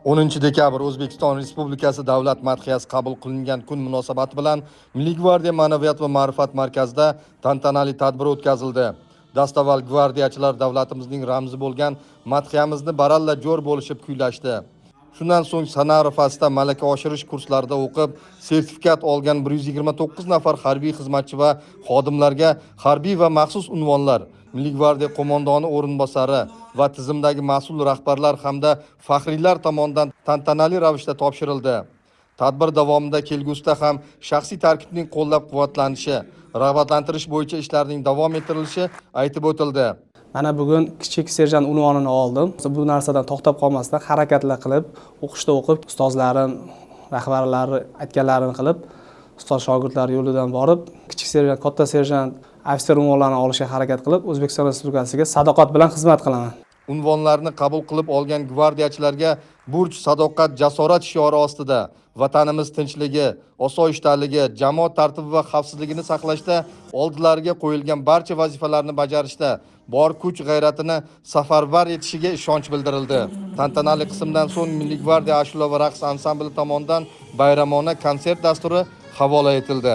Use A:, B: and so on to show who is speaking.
A: 10 dekabr O'zbekiston Respublikasi Davlat madhiyasi qabul qilingan kun munosabati bilan Milliy gvardiya ma'naviyat va ma'rifat markazida tantanali tadbir o'tkazildi. Dastavval gvardiyachilar davlatimizning ramzi bo'lgan madhiyamizni baralla jo'r bo'lishib kuylashdi. Shundan so'ng sana arafasida malaka oshirish kurslarida o'qib, sertifikat olgan 129 nafar harbiy xizmatchi va xodimlarga harbiy va maxsus unvonlar, Milliy gvardiya qo'mondoni o'rinbosari va tizimdagi mas'ul rahbarlar hamda faxriylar tomonidan tantanali ravishda topshirildi. Tadbir davomida kelgusida ham shaxsiy tarkibning qo'llab-quvvatlanishi, rag'batlantirish bo'yicha ishlarning davom ettirilishi aytib o'tildi.
B: Mana bugun kichik serjant unvonini oldim. Bu narsadan to'xtab qolmasdan harakatlar qilib, o'qishda o'qib, ustozlarim, rahbarlari aytganlarini qilib, ustoz shogirdlar yo'lidan borib, kichik serjant, katta serjant, ofitser unvonlarini olishga harakat qilib, O'zbekiston Respublikasiga sadoqat bilan xizmat qilaman.
A: Unvonlarni qabul qilib olgan gvardiyachilarga burch, sadoqat, jasorat shiori ostida vatanimiz tinchligi, osoyishtaligi, jamoat tartibi va xavfsizligini saqlashda oldilariga qo'yilgan barcha vazifalarni bajarishda bor kuch g'ayratini safarbar etishiga ishonch bildirildi. Tantanali qismdan so'ng Milliy gvardiya ashula va raqs ansambli tomonidan bayramona konsert dasturi havola etildi.